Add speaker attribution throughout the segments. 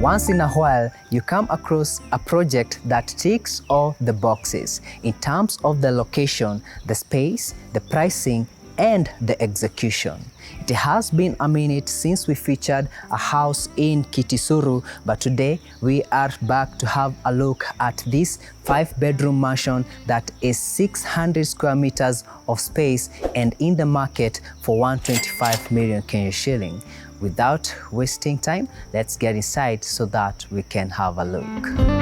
Speaker 1: Once in a while, you come across a project that ticks all the boxes in terms of the location, the space, the pricing, and the execution. It has been a minute since we featured a house in Kitisuru, but today we are back to have a look at this 5-bedroom mansion that is 600 square meters of space and in the market for 125 million Kenya shilling. Without wasting time, let's get inside so that we can have a look.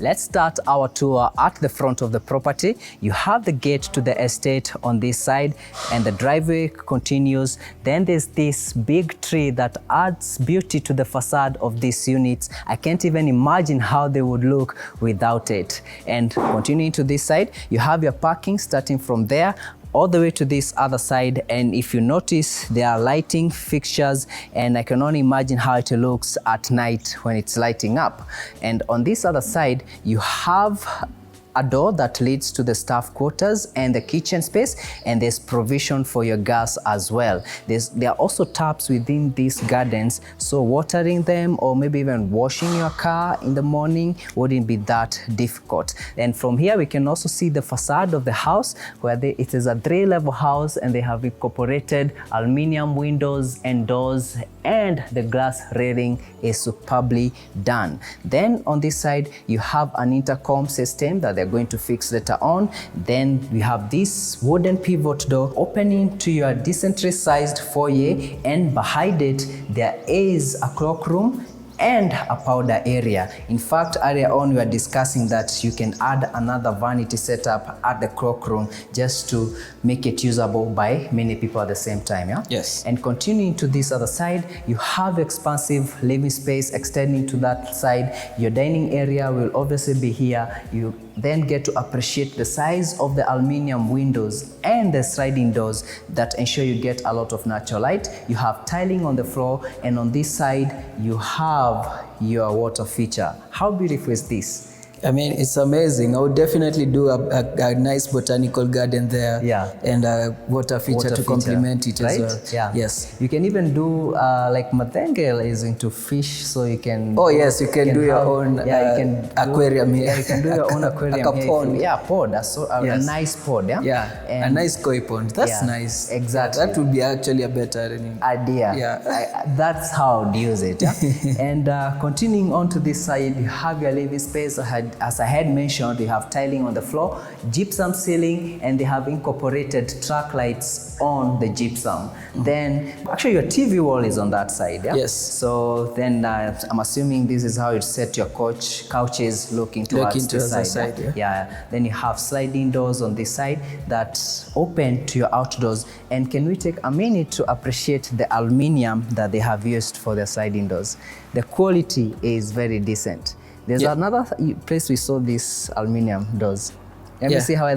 Speaker 1: Let's start our tour at the front of the property. You have the gate to the estate on this side and the driveway continues. Then there's this big tree that adds beauty to the facade of these units. I can't even imagine how they would look without it. And continuing to this side, you have your parking starting from there all the way to this other side, and if you notice there are lighting fixtures, and I can only imagine how it looks at night when it's lighting up. And on this other side you have a door that leads to the staff quarters and the kitchen space, and there's provision for your gas as well. There are also taps within these gardens, so watering them or maybe even washing your car in the morning wouldn't be that difficult. And from here we can also see the facade of the house, where it is a 3-level house and they have incorporated aluminum windows and doors, and the glass railing is superbly done. Then on this side you have an intercom system that they're going to fix later on. Then we have this wooden pivot door opening to your decently sized foyer, and behind it there is a cloakroom and a powder area. In fact, earlier on we were discussing that you can add another vanity setup at the cloakroom just to make it usable by many people at the same time. Yeah?
Speaker 2: Yes.
Speaker 1: And continuing to this other side, you have expansive living space extending to that side. Your dining area will obviously be here. You then get to appreciate the size of the aluminum windows and the sliding doors that ensure you get a lot of natural light. You have tiling on the floor, and on this side you have your water feature. How beautiful is this?
Speaker 2: I mean, it's amazing. I would definitely do a nice botanical garden there,
Speaker 1: yeah,
Speaker 2: and a water feature to complement it,
Speaker 1: right?
Speaker 2: As well.
Speaker 1: Yeah.
Speaker 2: Yes.
Speaker 1: You can even do like Mathengel is into fish, so you can.
Speaker 2: Oh yes, you can do your own aquarium here.
Speaker 1: Yeah, you can do your own aquarium.
Speaker 2: Like a pond.
Speaker 1: Yeah, pond. A nice pond. Yeah.
Speaker 2: Yeah.
Speaker 1: And
Speaker 2: a nice koi pond. That's nice.
Speaker 1: Exactly.
Speaker 2: That would be actually a better
Speaker 1: idea.
Speaker 2: Yeah.
Speaker 1: That's how I'd use it. Yeah. And continuing on to this side, you have your living space. As I had mentioned, you have tiling on the floor, gypsum ceiling, and they have incorporated track lights on the gypsum. Then, actually your TV wall is on that side, yeah?
Speaker 2: Yes.
Speaker 1: So then I'm assuming this is how you set your couches looking towards this side. Yeah. Then you have sliding doors on this side that open to your outdoors. And can we take a minute to appreciate the aluminium that they have used for their sliding doors? The quality is very decent. There's another place we saw these aluminum doors. Let me see how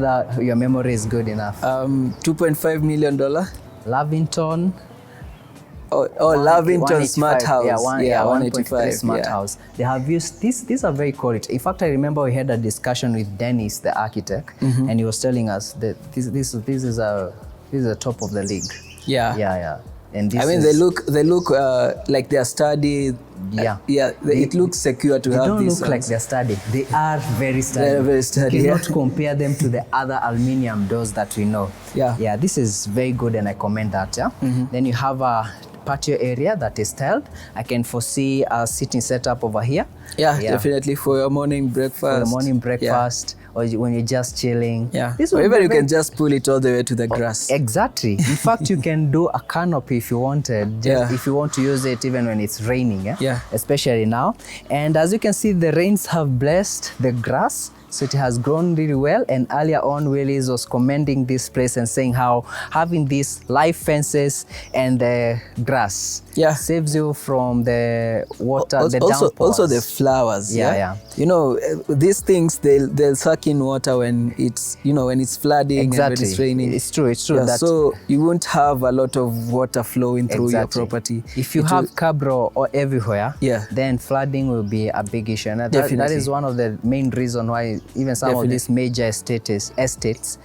Speaker 1: your memory is good enough.
Speaker 2: $2.5 million.
Speaker 1: Lavington.
Speaker 2: Lavington Smart House.
Speaker 1: Yeah,
Speaker 2: 185
Speaker 1: Smart House. They have used these are very quality. In fact, I remember we had a discussion with Dennis, the architect, and he was telling us that this is a top of the league.
Speaker 2: Yeah.
Speaker 1: And
Speaker 2: I mean, they look like they're studied. It looks secure to have these. They
Speaker 1: don't look like they're studied. They are very studied.
Speaker 2: They're very studied.
Speaker 1: You cannot compare them to the other aluminum doors that we know. Yeah, this is very good, and I commend that. Yeah. Then you have a patio area that is tiled. I can foresee a sitting setup over here.
Speaker 2: Yeah, definitely for your morning breakfast. Or when you're just chilling.
Speaker 1: Yeah.
Speaker 2: Or even you can just pull it all the way to the grass.
Speaker 1: Exactly. In fact, you can do a canopy if you wanted. If you want to use it even when it's raining.
Speaker 2: Yeah.
Speaker 1: Especially now. And as you can see, the rains have blessed the grass. So it has grown really well. And earlier on, Willis was commending this place and saying how having these live fences and the grass saves you from the water, the downpours.
Speaker 2: Also the flowers.
Speaker 1: Yeah.
Speaker 2: You know, these things, they'll suck in water when it's, you know, when it's flooding and when it's raining.
Speaker 1: It's true.
Speaker 2: Yeah, so you won't have a lot of water flowing through your property.
Speaker 1: If you have cabro or everywhere, then flooding will be a big issue. And that is one of the main reasons why even some of these major estates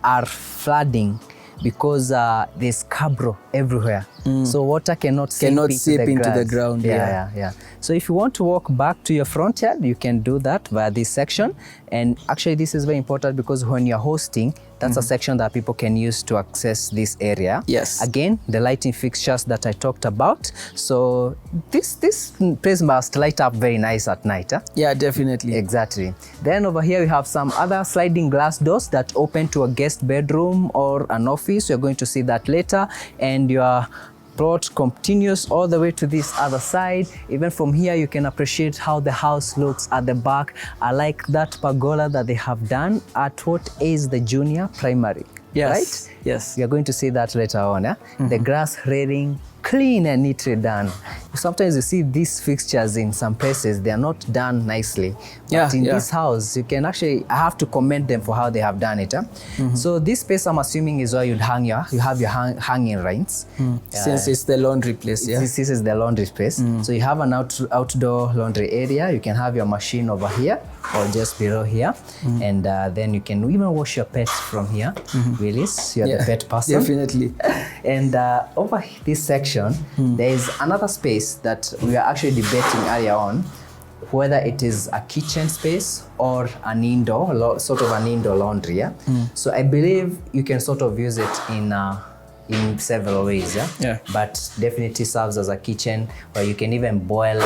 Speaker 1: are flooding, because there's cabro everywhere. So water cannot seep into the ground. Yeah. So if you want to walk back to your front yard, you can do that via this section. And actually this is very important, because when you're hosting, that's a section that people can use to access this area.
Speaker 2: Yes.
Speaker 1: Again, the lighting fixtures that I talked about. So this place must light up very nice at night. Huh?
Speaker 2: Yeah, definitely.
Speaker 1: Exactly. Then over here we have some other sliding glass doors that open to a guest bedroom or an office. You're going to see that later. And your plot continues all the way to this other side. Even from here, you can appreciate how the house looks at the back. I like that pergola that they have done at what is the junior primary.
Speaker 2: Yes.
Speaker 1: Right?
Speaker 2: Yes.
Speaker 1: You're going to see that later on. The grass railing, clean and neatly done. Sometimes you see these fixtures in some places, they are not done nicely. But in this house, you can actually, I have to commend them for how they have done it. So this space, I'm assuming, is where you have your hanging rings.
Speaker 2: Since it's the laundry place,
Speaker 1: This is the laundry space. So you have an outdoor laundry area. You can have your machine over here or just below here. And then you can even wash your pets from here. Willis, you're the pet person.
Speaker 2: Definitely.
Speaker 1: And over this section, there is another space that we are actually debating earlier on, whether it is a kitchen space or an indoor, sort of an indoor laundry. So I believe you can sort of use it in several ways. But definitely serves as a kitchen, where you can even boil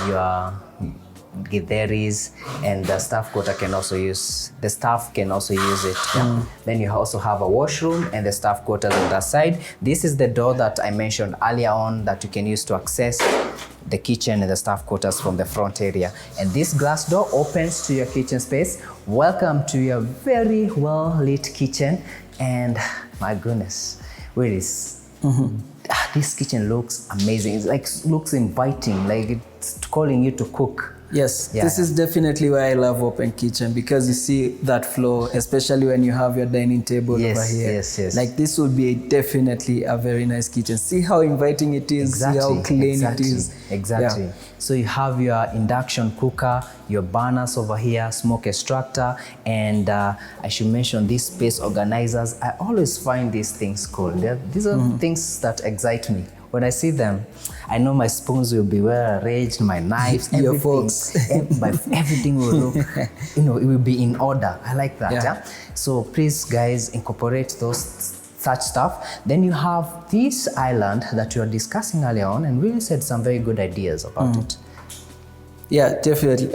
Speaker 1: your githeri, and the staff quarter can also use, the staff can also use it. Then you also have a washroom and the staff quarters on that side. This is the door that I mentioned earlier on that you can use to access the kitchen and the staff quarters from the front area. And this glass door opens to your kitchen space. Welcome to your very well lit kitchen. And my goodness, Willis, this kitchen looks amazing. It's like, looks inviting, like it's calling you to cook.
Speaker 2: Yes, this is definitely why I love open kitchen, because you see that flow, especially when you have your dining table over here.
Speaker 1: Yes.
Speaker 2: Like, this would be definitely a very nice kitchen. See how inviting it is, see how clean it is.
Speaker 1: Exactly. So you have your induction cooker, your burners over here, smoke extractor, and I should mention these space organizers. I always find these things cool. These are things that excite me. When I see them, I know my spoons will be well arranged, my knives,
Speaker 2: your forks.
Speaker 1: Everything will look, it will be in order. I like that. So please, guys, incorporate such stuff. Then you have this island that you were discussing earlier on, and really said some very good ideas about it.
Speaker 2: Yeah, definitely.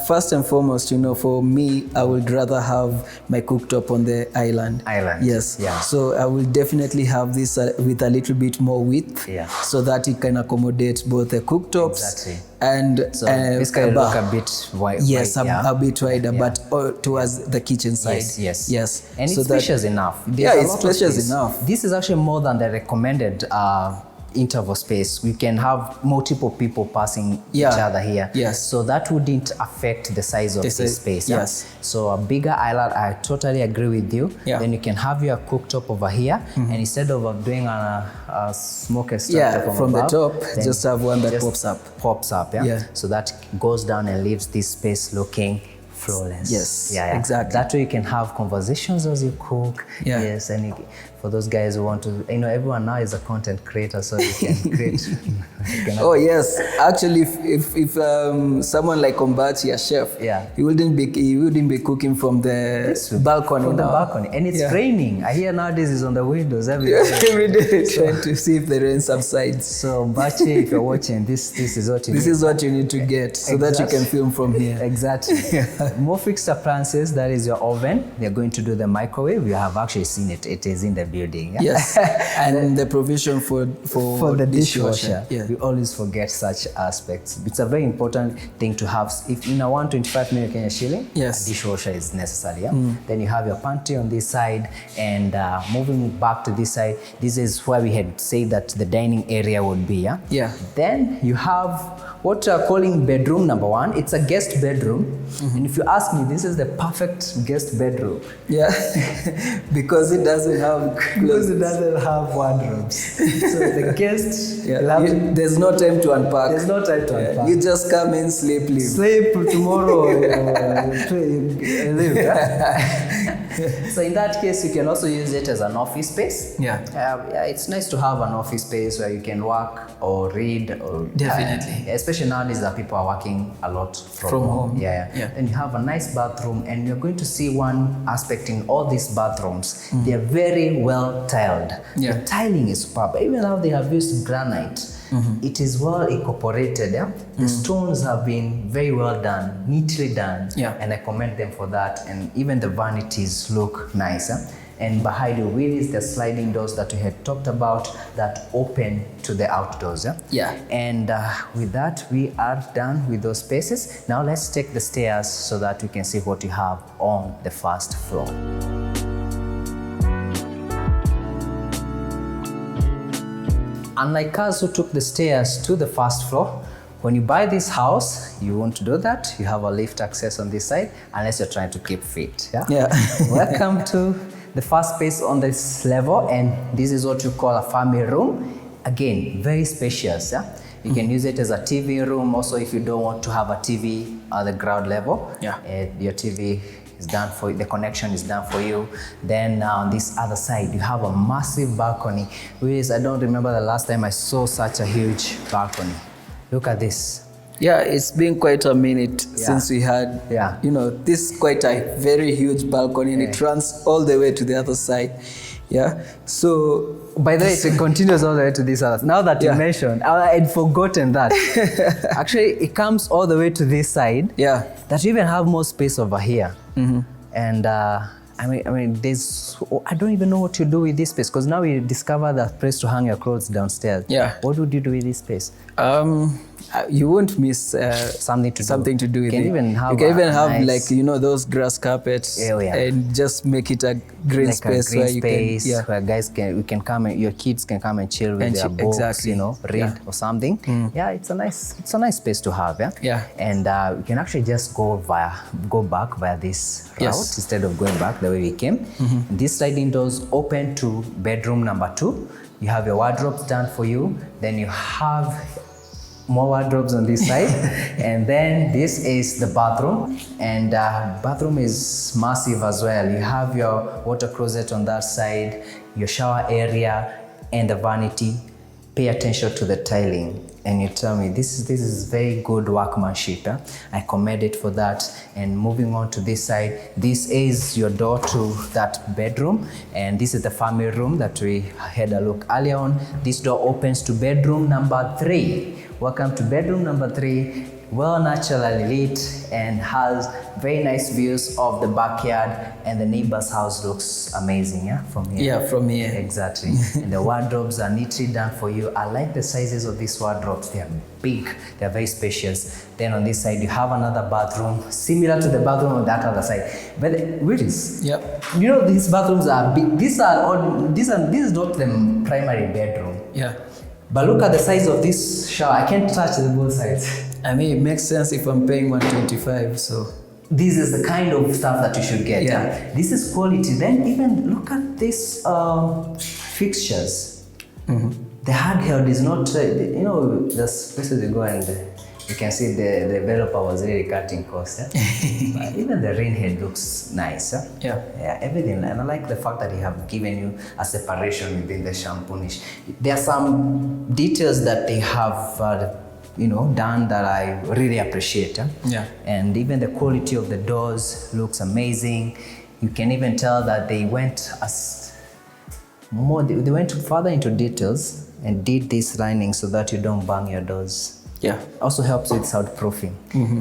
Speaker 2: First and foremost, for me, I would rather have my cooktop on the island. Yes.
Speaker 1: Yeah.
Speaker 2: So I will definitely have this with a little bit more width, so that it can accommodate both the cooktops and
Speaker 1: so this can look a bit wide.
Speaker 2: Yes, a bit wider, but towards the kitchen side.
Speaker 1: Yes. And it's spacious enough.
Speaker 2: It's spacious enough.
Speaker 1: This is actually more than the recommended interval space. We can have multiple people passing each other here. So that wouldn't affect the size of this space. So a bigger island, I totally agree with you. Then you can have your cooktop over here, and instead of doing a smoke extractor from above,
Speaker 2: the top, just have one that
Speaker 1: pops up. So that goes down and leaves this space looking flawless.
Speaker 2: Exactly.
Speaker 1: That way you can have conversations as you cook. And for those guys who want to, everyone now is a content creator, so you can create.
Speaker 2: Actually, if someone like Ombachi, a chef, he wouldn't be cooking from the balcony.
Speaker 1: From the balcony, and it's raining. I hear nowadays it's on the windows every day.
Speaker 2: Every day, trying to see if the rain subsides.
Speaker 1: So, Bachi, if you're watching, this is what you need.
Speaker 2: This is what you need to get, so that you can film from here.
Speaker 1: Exactly. More fixed appliances, that is your oven. They're going to do the microwave. You have actually seen it. It is in the building.
Speaker 2: Yes. And the provision for
Speaker 1: the dishwasher.
Speaker 2: Yeah.
Speaker 1: We always forget such aspects. It's a very important thing to have. If in a 125 million Kenya shilling,
Speaker 2: yes,
Speaker 1: a dishwasher is necessary. Then you have your pantry on this side, and moving back to this side, this is where we had said that the dining area would be.
Speaker 2: Yeah.
Speaker 1: Then you have what we are calling bedroom number 1. It's a guest bedroom. And if you ask me, this is the perfect guest bedroom.
Speaker 2: Yeah. Because it doesn't have clothes.
Speaker 1: It doesn't have wardrobes. So the guest,
Speaker 2: there's no time to unpack.
Speaker 1: There's no time to unpack.
Speaker 2: You just come in, sleep, leave.
Speaker 1: Sleep tomorrow, leave. So in that case, you can also use it as an office space. It's nice to have an office space where you can work or read. Or
Speaker 2: definitely.
Speaker 1: Especially nowadays that people are working a lot from home. Then you have a nice bathroom, and you're going to see one aspect in all these bathrooms. They're very well tiled. The tiling is superb. Even how they have used granite. It is well incorporated. The stones have been very well done, neatly done, and I commend them for that. And even the vanities look nice. And behind the wheel is the sliding doors that we had talked about that open to the outdoors. And with that, we are done with those spaces. Now let's take the stairs so that we can see what you have on the first floor. Unlike us who took the stairs to the first floor, when you buy this house, you won't do that. You have a lift access on this side, unless you're trying to keep fit. Welcome to the first space on this level, and this is what you call a family room. Again, very spacious. You can use it as a TV room. Also, if you don't want to have a TV at the ground level, your TV is done for you, the connection is done for you. Then on this other side, you have a massive balcony. I don't remember the last time I saw such a huge balcony. Look at this.
Speaker 2: Yeah, it's been quite a minute since we had, this is quite a very huge balcony, and it runs all the way to the other side. So
Speaker 1: by the way, it continues all the way to this other. Now that you mentioned, I had forgotten that. Actually, it comes all the way to this side. That you even have more space over here. And I mean, I don't even know what you do with this space, because now we discover that place to hang your clothes downstairs. What would you do with this space?
Speaker 2: You won't miss
Speaker 1: something to do with
Speaker 2: it. You can even have nice, like, those grass carpets, and just make it a green space where you can,
Speaker 1: where guys can come and your kids can come and chill with their books, read or something. It's a nice space to have. And we can actually just go back via this route instead of going back the way we came. These sliding doors open to bedroom number 2. You have your wardrobes done for you. Then you have more wardrobes on this side. And then this is the bathroom, and bathroom is massive as well. You have your water closet on that side, your shower area, and the vanity. Pay attention to the tiling, and you tell me this is very good workmanship. I commend it for that. And moving on to this side, this is your door to that bedroom, and this is the family room that we had a look earlier on. This door opens to bedroom number 3. Welcome to bedroom number 3. Well naturally lit and has very nice views of the backyard, and the neighbor's house looks amazing from here.
Speaker 2: From here.
Speaker 1: Exactly. And the wardrobes are neatly done for you. I like the sizes of these wardrobes. They are big, they are very spacious. Then on this side you have another bathroom similar to the bathroom on that other side. But Willis, these bathrooms are big. This is not the primary bedroom. But look at the size of this shower. I can't touch the both sides.
Speaker 2: I mean, it makes sense if I'm paying 125, so.
Speaker 1: This is the kind of stuff that you should get. This is quality. Then even look at these fixtures. The handheld is not, there's places you go and you can see the developer was really cutting costs. But even the rain head looks nice. Everything. And I like the fact that they have given you a separation within the shampoonish. There are some details that they have done that I really appreciate. And even the quality of the doors looks amazing. You can even tell that they went further into details and did this lining so that you don't bang your doors.
Speaker 2: Yeah.
Speaker 1: Also helps with soundproofing.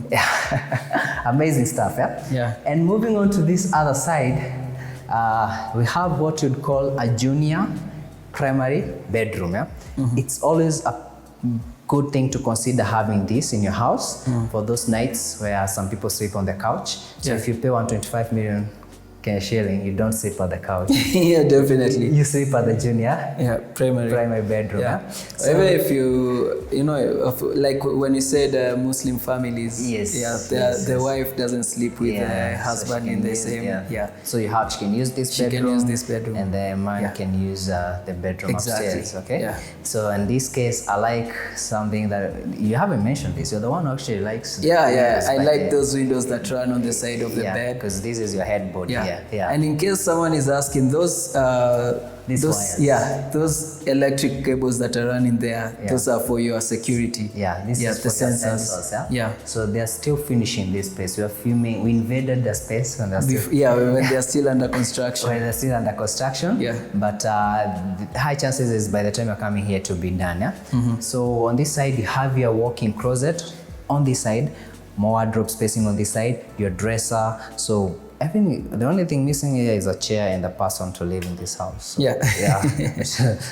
Speaker 1: Yeah. Amazing stuff, yeah?
Speaker 2: Yeah.
Speaker 1: And moving on to this other side, we have what you'd call a junior primary bedroom, yeah? It's always a good thing to consider having this in your house for those nights where some people sleep on the couch. So if you pay 125 million Kenya shilling, you don't sleep on the couch.
Speaker 2: Yeah, definitely.
Speaker 1: You sleep at the junior primary bedroom.
Speaker 2: Yeah. So, even if you know, like when you said Muslim families, the wife doesn't sleep with the husband in the same. Yeah.
Speaker 1: So she can use this bedroom. And the man can use the bedroom upstairs. Okay. Yeah. So in this case, I like something that you haven't mentioned. This. You're the one who actually likes.
Speaker 2: Yeah. I like those windows that run on the side of the bed,
Speaker 1: because this is your headboard. Yeah.
Speaker 2: And in case someone is asking, those electric cables that are running there, those are for your security.
Speaker 1: Yeah, this is for the sensors. Yeah. So they are still finishing this space. We are filming. We invaded the space when
Speaker 2: when they are still under construction.
Speaker 1: When they're still under construction.
Speaker 2: Yeah.
Speaker 1: But the high chances is by the time you're coming here to be done. Yeah. So on this side you have your walk-in closet. On this side, more wardrobe spacing on this side. Your dresser. So the only thing missing here is a chair and a person to live in this house. So,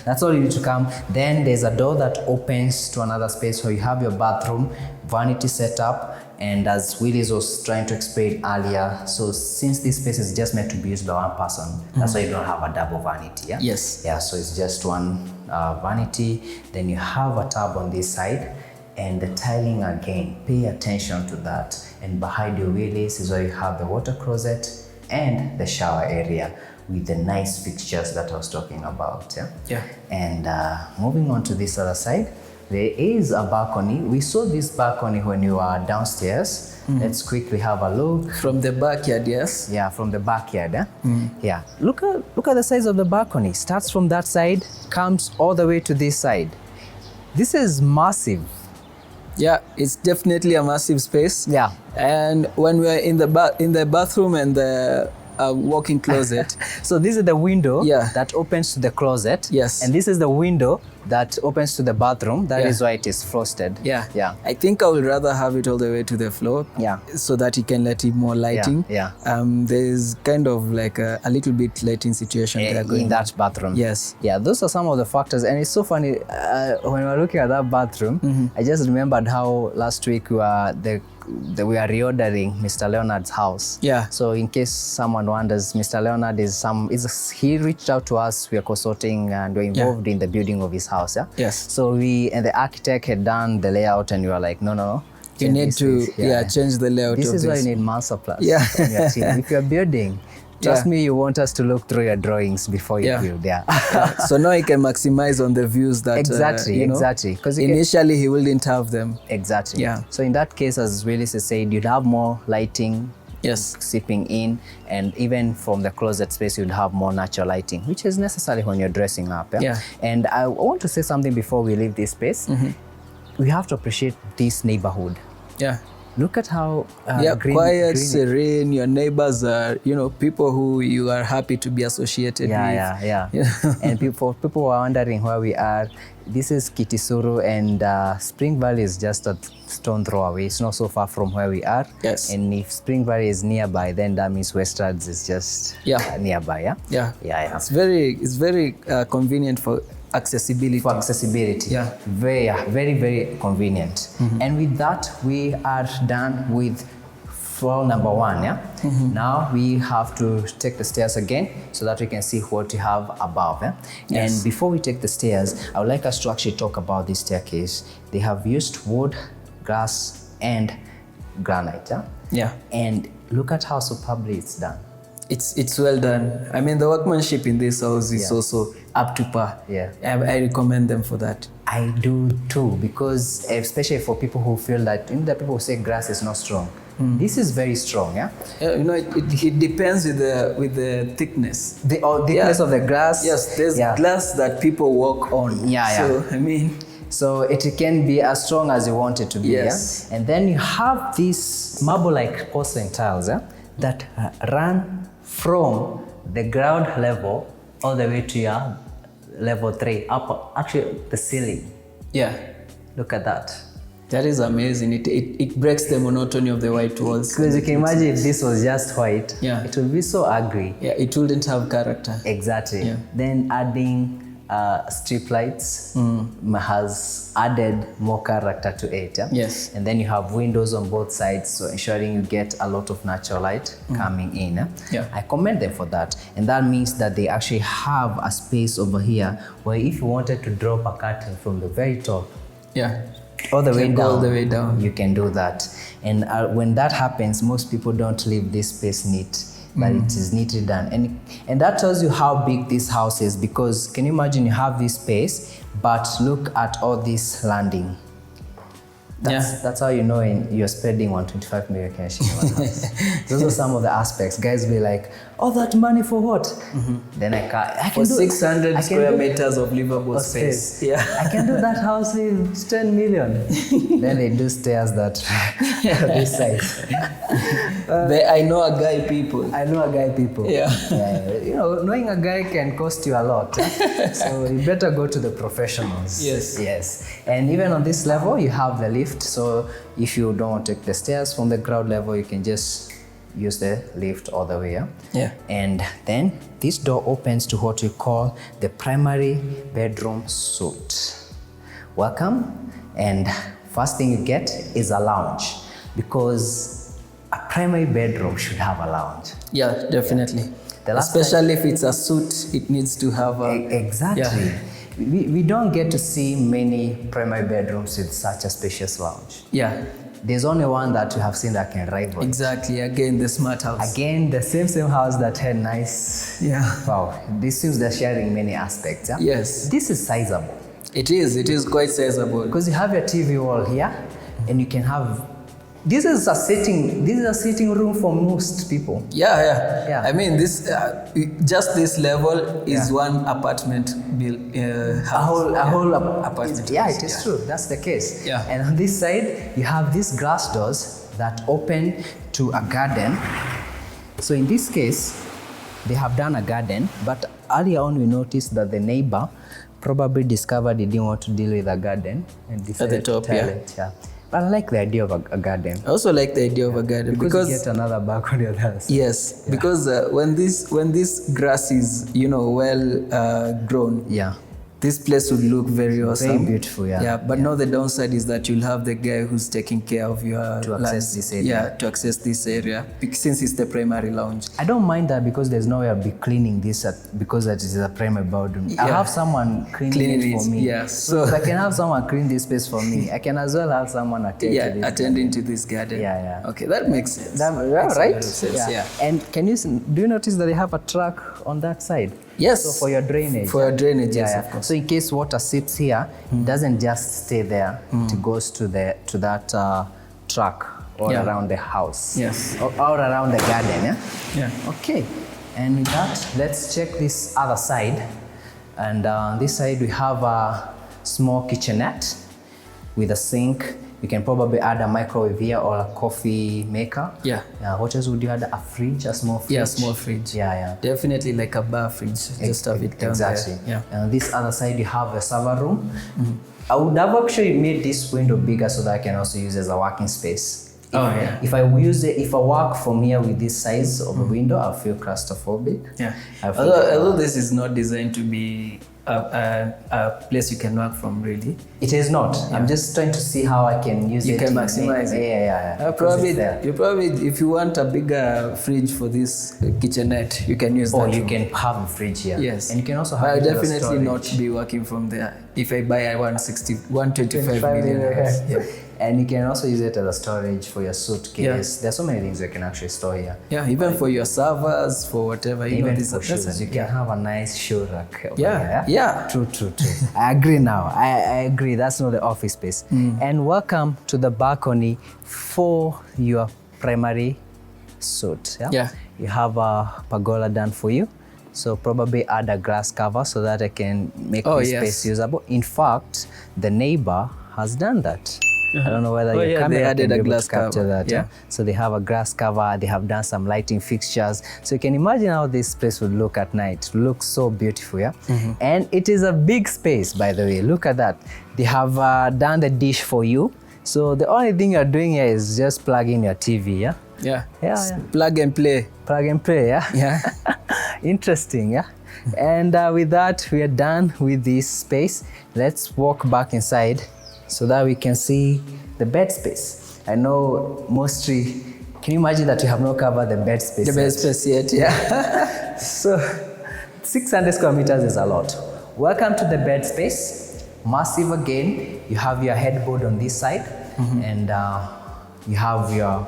Speaker 1: that's all you need to come. Then there's a door that opens to another space where you have your bathroom, vanity setup, and as Willis was trying to explain earlier, so since this space is just meant to be used by one person, that's why you don't have a double vanity. Yeah.
Speaker 2: Yes.
Speaker 1: Yeah. So it's just one vanity. Then you have a tub on this side. And the tiling again, pay attention to that. And behind your Willis is where you have the water closet and the shower area with the nice fixtures that I was talking about. Yeah. And moving on to this other side, there is a balcony. We saw this balcony when you are downstairs. Let's quickly have a look.
Speaker 2: From the backyard, yes?
Speaker 1: Yeah, from the backyard. Yeah. Look at the size of the balcony. Starts from that side, comes all the way to this side. This is massive.
Speaker 2: Yeah, it's definitely a massive space.
Speaker 1: Yeah.
Speaker 2: And when we're in the bathroom and the walk-in closet.
Speaker 1: So this is the window that opens to the closet.
Speaker 2: Yes.
Speaker 1: And this is the window that opens to the bathroom. That is why it is frosted.
Speaker 2: Yeah. I think I would rather have it all the way to the floor.
Speaker 1: Yeah.
Speaker 2: So that you can let in more lighting.
Speaker 1: Yeah.
Speaker 2: There's kind of like a little bit lighting situation there going
Speaker 1: in that bathroom.
Speaker 2: Yes.
Speaker 1: Yeah, those are some of the factors. And it's so funny, when we were looking at that bathroom, I just remembered how last week we were reordering Mr. Leonard's house.
Speaker 2: Yeah.
Speaker 1: So in case someone wonders, Mr. Leonard he reached out to us. We are consulting and we're involved in the building of his house. Yeah.
Speaker 2: Yes.
Speaker 1: So and the architect had done the layout, and we were like, no.
Speaker 2: You need to change the layout.
Speaker 1: This is why you need Mansa Plus. Yeah. If you're building, trust me, you want us to look through your drawings before you build.
Speaker 2: So now he can maximize on the views that
Speaker 1: exactly. Because
Speaker 2: initially he wouldn't have them.
Speaker 1: Exactly.
Speaker 2: Yeah.
Speaker 1: So in that case, as Willis said, you'd have more lighting.
Speaker 2: Yes.
Speaker 1: Seeping in, and even from the closet space you'd have more natural lighting, which is necessary when you're dressing up. And I want to say something before we leave this space. We have to appreciate this neighborhood.
Speaker 2: Yeah.
Speaker 1: Look at how
Speaker 2: quiet, serene. Your neighbors are, people who you are happy to be associated with.
Speaker 1: Yeah. And people who are wondering where we are, this is Kitisuru, and Spring Valley is just a stone throw away. It's not so far from where we are.
Speaker 2: Yes.
Speaker 1: And if Spring Valley is nearby, then that means Westwards is just nearby.
Speaker 2: Yeah. It's very convenient for accessibility.
Speaker 1: Yeah. Very, very convenient. And with that, we are done with floor number 1. Now we have to take the stairs again so that we can see what we have above.
Speaker 2: Yes.
Speaker 1: And before we take the stairs, I would like us to actually talk about this staircase. They have used wood, glass, and granite. And look at how superbly it's done.
Speaker 2: It's well done. I mean, the workmanship in this house is also up to par. I recommend them for that.
Speaker 1: I do too, because especially for people who feel that, the people who say grass is not strong. This is very strong.
Speaker 2: It depends with the thickness.
Speaker 1: The thickness of the glass.
Speaker 2: Yes, there's glass that people walk on. So I mean,
Speaker 1: so it can be as strong as you want it to be.
Speaker 2: Yes.
Speaker 1: And then you have these marble-like porcelain tiles that run from the ground level all the way to your level 3, up actually the ceiling.
Speaker 2: Yeah.
Speaker 1: Look at that.
Speaker 2: That is amazing. It breaks the monotony of the white walls.
Speaker 1: Because you can imagine if this was just white,
Speaker 2: yeah,
Speaker 1: it would be so ugly.
Speaker 2: Yeah, it wouldn't have character.
Speaker 1: Exactly.
Speaker 2: Yeah.
Speaker 1: Then adding strip lights has added more character to it. Yeah?
Speaker 2: Yes.
Speaker 1: And then you have windows on both sides, so ensuring you get a lot of natural light coming in.
Speaker 2: Yeah.
Speaker 1: I commend them for that. And that means that they actually have a space over here where if you wanted to drop a curtain from the very top,
Speaker 2: yeah,
Speaker 1: all the
Speaker 2: way down,
Speaker 1: you can do that. And when that happens, most people don't leave this space neat, but it is neatly done. And that tells you how big this house is, because can you imagine you have this space, but look at all this landing. That's how you know you're spending 125 million cash in one house. Those are some of the aspects. Guys be like, all that money for what? Then I can
Speaker 2: for 600 square meters of livable space. Yeah,
Speaker 1: I can do that house in 10 million. Then they do stairs that this size.
Speaker 2: I know a guy people.
Speaker 1: Yeah. You know, knowing a guy can cost you a lot. So you better go to the professionals. Yes. And even on this level, you have the lift. So if you don't want to take the stairs from the ground level, you can just use the lift all the way.
Speaker 2: Yeah.
Speaker 1: And then this door opens to what we call the primary bedroom suite. Welcome. And first thing you get is a lounge, because a primary bedroom should have a lounge.
Speaker 2: Yeah, definitely. Especially if it's a suite, it needs to have a...
Speaker 1: Exactly. Yeah. We don't get to see many primary bedrooms with such a spacious lounge.
Speaker 2: Yeah.
Speaker 1: There's only one that we have seen that can rival.
Speaker 2: Exactly. Again, the smart house.
Speaker 1: Again, the same house that had nice...
Speaker 2: Yeah.
Speaker 1: Wow. This seems they're sharing many aspects. Yeah?
Speaker 2: Yes.
Speaker 1: This is sizable.
Speaker 2: It is quite sizable.
Speaker 1: Because you have your TV wall here, and you can have... This is a sitting room for most people.
Speaker 2: Yeah. I mean, this just this level is one apartment house.
Speaker 1: A whole
Speaker 2: apartment.
Speaker 1: Yeah, it is true. That's the case.
Speaker 2: Yeah.
Speaker 1: And on this side, you have these glass doors that open to a garden. So in this case, they have done a garden, but earlier on we noticed that the neighbor probably discovered he didn't want to deal with a garden and decided
Speaker 2: at the top,
Speaker 1: to tell it. Yeah. But I like the idea of a garden.
Speaker 2: I also like the idea of a garden
Speaker 1: because you get another balcony on the other side.
Speaker 2: Yes, yeah. Because when this grass is well grown, this place would look very awesome.
Speaker 1: Very beautiful,
Speaker 2: Yeah, but now the downside is that you'll have the guy who's taking care of your
Speaker 1: to access this area.
Speaker 2: Yeah, to access this area, since it's the primary lounge.
Speaker 1: I don't mind that, because there's no way I'll be cleaning this because it is a primary bedroom. I have someone cleaning it for me.
Speaker 2: Yeah,
Speaker 1: so if I can have someone clean this space for me, I can as well have someone
Speaker 2: attending to this garden.
Speaker 1: Yeah.
Speaker 2: Okay, that makes sense.
Speaker 1: Right?
Speaker 2: Yeah.
Speaker 1: And do you notice that they have a truck on that side?
Speaker 2: Yes.
Speaker 1: So for your drainage.
Speaker 2: For your drainage, yes, of course.
Speaker 1: So in case water seeps here, it doesn't just stay there. It goes to that truck all around the house.
Speaker 2: Yes.
Speaker 1: All around the garden.
Speaker 2: Yeah.
Speaker 1: Okay. And with that, let's check this other side. And on this side, we have a small kitchenette with a sink. You can probably add a microwave here or a coffee maker.
Speaker 2: Yeah.
Speaker 1: What else would you add? A fridge, a small fridge?
Speaker 2: Yeah, small fridge.
Speaker 1: Yeah.
Speaker 2: Definitely like a bar fridge. Just have it down
Speaker 1: exactly.
Speaker 2: there. Yeah.
Speaker 1: And on this other side, you have a server room. I would have actually made this window bigger so that I can also use it as a working space. If I work from here with this size of a window, I'll feel claustrophobic.
Speaker 2: Yeah. Although this is not designed to be a place you can work from, really.
Speaker 1: It is not. Yeah. I'm just trying to see how I can use it.
Speaker 2: You can maximize it.
Speaker 1: Yeah.
Speaker 2: You probably, if you want a bigger fridge for this kitchenette, you can use that.
Speaker 1: Or you can have a fridge here.
Speaker 2: Yes.
Speaker 1: And you can also have
Speaker 2: I'll definitely not be working from there if I buy a 125 million house. Yeah.
Speaker 1: And you can also use it as a storage for your suitcase. Yeah. There's so many things you can actually store here.
Speaker 2: Yeah, even for your servers, for whatever.
Speaker 1: Even for shoes. You can have a nice shoe rack.
Speaker 2: Yeah.
Speaker 1: True. I agree now. I agree. That's not the office space. And welcome to the balcony for your primary suite. Yeah. You have a pergola done for you. So probably add a glass cover so that I can make this space usable. In fact, the neighbor has done that. I don't know whether your camera can be able to capture that. Yeah. So they have a glass cover, they have done some lighting fixtures. So you can imagine how this place would look at night. It looks so beautiful, yeah? And it is a big space, by the way. Look at that. They have done the dish for you. So the only thing you're doing here is just plug in your TV, yeah?
Speaker 2: Yeah. Plug and play.
Speaker 1: Plug and play, yeah?
Speaker 2: Yeah.
Speaker 1: Interesting, yeah? And with that, we are done with this space. Let's walk back inside so that we can see the bed space. I know mostly, can you imagine that we have not covered the bed space
Speaker 2: The bed space yet, yeah.
Speaker 1: So 600 square meters is a lot. Welcome to the bed space. Massive again. You have your headboard on this side, and you have your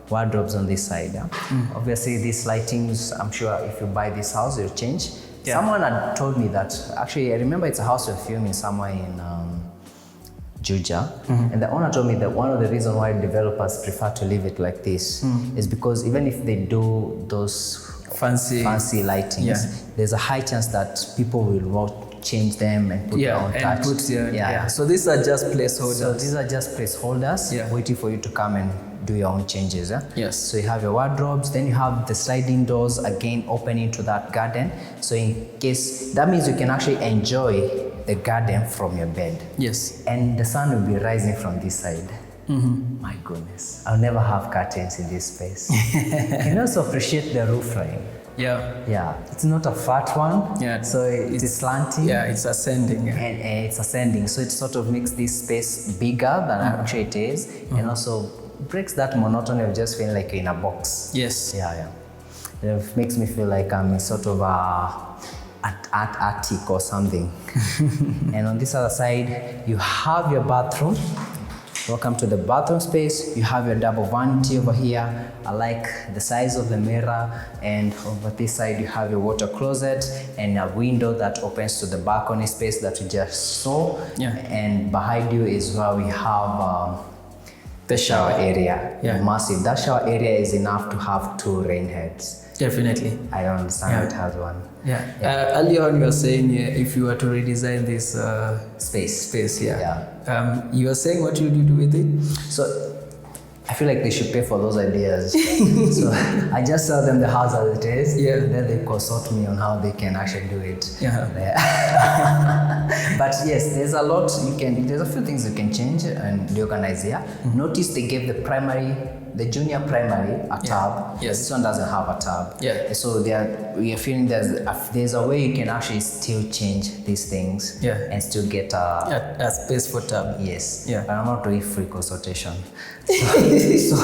Speaker 1: wardrobes on this side. Yeah? Obviously, these lightings, I'm sure if you buy this house, it'll change. Yeah. Someone had told me that, actually, I remember it's a house we're filming somewhere in Juja, and the owner told me that one of the reasons why developers prefer to leave it like this is because even if they do those fancy lightings, there's a high chance that people will change them and put their own touch.
Speaker 2: So these are just placeholders.
Speaker 1: So these are just placeholders waiting for you to come and do your own changes.
Speaker 2: Yes.
Speaker 1: So you have your wardrobes, then you have the sliding doors again opening to that garden. So in case, that means you can actually enjoy the garden from your bed.
Speaker 2: Yes.
Speaker 1: And the sun will be rising from this side. My goodness. I'll never have curtains in this space. You can also appreciate the roof line. Yeah. It's not a flat one.
Speaker 2: Yeah.
Speaker 1: So it's slanting.
Speaker 2: Yeah, it's ascending.
Speaker 1: And it's ascending. So it sort of makes this space bigger than actually it is. And also breaks that monotony of just feeling like you're in a box.
Speaker 2: Yes.
Speaker 1: Yeah. It makes me feel like I'm in sort of an attic or something. And on this other side, you have your bathroom. Welcome to the bathroom space. You have your double vanity over here. I like the size of the mirror. And over this side, you have your water closet and a window that opens to the balcony space that we just saw.
Speaker 2: Yeah.
Speaker 1: And behind you is where we have the shower area. Massive. That shower area is enough to have 2 rain heads.
Speaker 2: Definitely.
Speaker 1: I don't understand how it has one.
Speaker 2: Earlier on you were saying if you were to redesign this space, you were saying what would you do with it?
Speaker 1: So I feel like they should pay for those ideas. So I just tell them the house as it is, and then they consult me on how they can actually do it. But yes, there's a lot there's a few things you can change and reorganize here. Notice they gave the junior primary a tab. This one doesn't have a tab. So we are feeling there's a way you can actually still change these things and still get
Speaker 2: a space for tab.
Speaker 1: Yes. But I'm not doing free consultation. So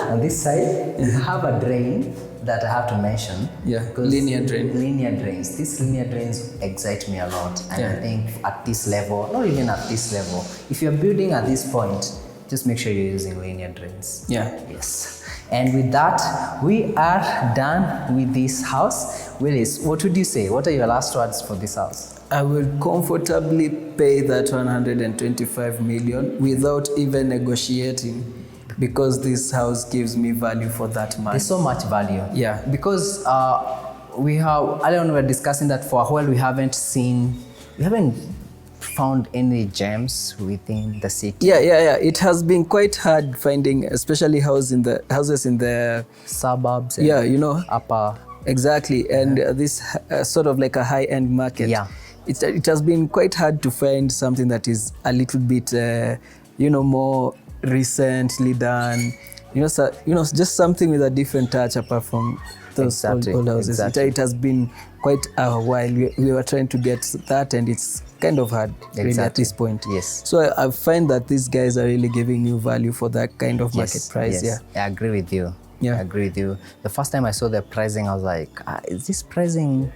Speaker 1: on this side, you have a drain that I have to mention.
Speaker 2: Linear
Speaker 1: drains. These linear drains excite me a lot. And I think at this level, not even at this level, if you're building at this point, just make sure you're using linear drains. Yes. And with that, we are done with this house. Willis, what would you say? What are your last words for this house?
Speaker 2: I will comfortably pay that 125 million without even negotiating, because this house gives me value for that money.
Speaker 1: There's so much value. Because earlier on we were discussing that for a while we haven't found any gems within the city.
Speaker 2: It has been quite hard finding, especially houses in the
Speaker 1: suburbs. Upper.
Speaker 2: Exactly, and this sort of like a high-end market. It has been quite hard to find something that is a little bit, more recently done. Just something with a different touch apart from those old houses. It has been quite a while. We were trying to get that, and it's kind of hard really at this point. So I find that these guys are really giving you value for that kind of market price.
Speaker 1: I agree with you. I agree with you. The first time I saw the pricing, I was like, is this pricing?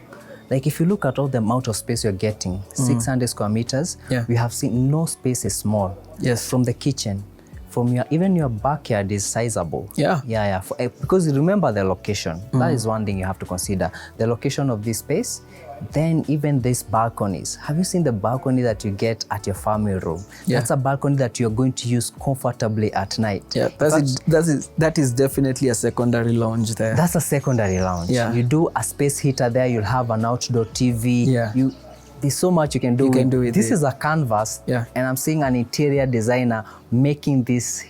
Speaker 1: Like if you look at all the amount of space you're getting, 600 square meters, we have seen no space is small. From the kitchen, from even your backyard is sizable. Because remember the location. That is one thing you have to consider. The location of this space. Then even these balconies. Have you seen the balcony that you get at your family room? That's a balcony that you're going to use comfortably at night.
Speaker 2: That is definitely a secondary lounge there.
Speaker 1: That's a secondary lounge. You do a space heater there, you'll have an outdoor TV. There's so much you can do with it. This is a canvas, and I'm seeing an interior designer making this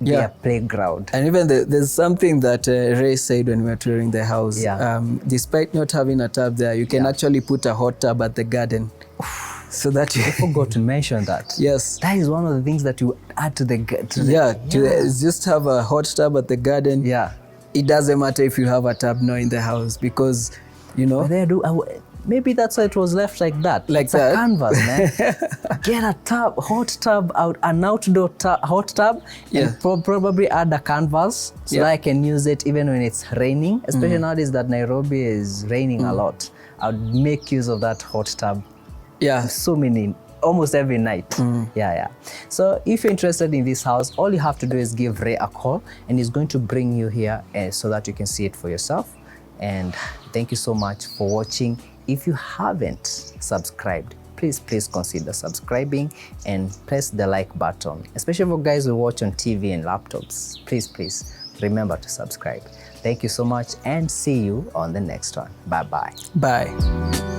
Speaker 1: their playground.
Speaker 2: And even there's something that Ray said when we were touring the house. Despite not having a tub there, you can actually put a hot tub at the garden. so that you
Speaker 1: I forgot to mention that.
Speaker 2: Yes.
Speaker 1: That is one of the things that you add to the
Speaker 2: just have a hot tub at the garden.
Speaker 1: Yeah.
Speaker 2: It doesn't matter if you have a tub now in the house, because
Speaker 1: But they maybe that's why it was left like that.
Speaker 2: Like
Speaker 1: it's
Speaker 2: that.
Speaker 1: a canvas, man. Get a hot tub an outdoor hot tub, and probably add a canvas so that I can use it even when it's raining. Especially nowadays that Nairobi is raining a lot. I would make use of that hot tub.
Speaker 2: Yeah.
Speaker 1: So many, almost every night. So if you're interested in this house, all you have to do is give Ray a call, and he's going to bring you here so that you can see it for yourself. And thank you so much for watching. If you haven't subscribed, please consider subscribing and press the like button. Especially for guys who watch on TV and laptops, please remember to subscribe. Thank you so much, and see you on the next one. Bye-bye.
Speaker 2: Bye.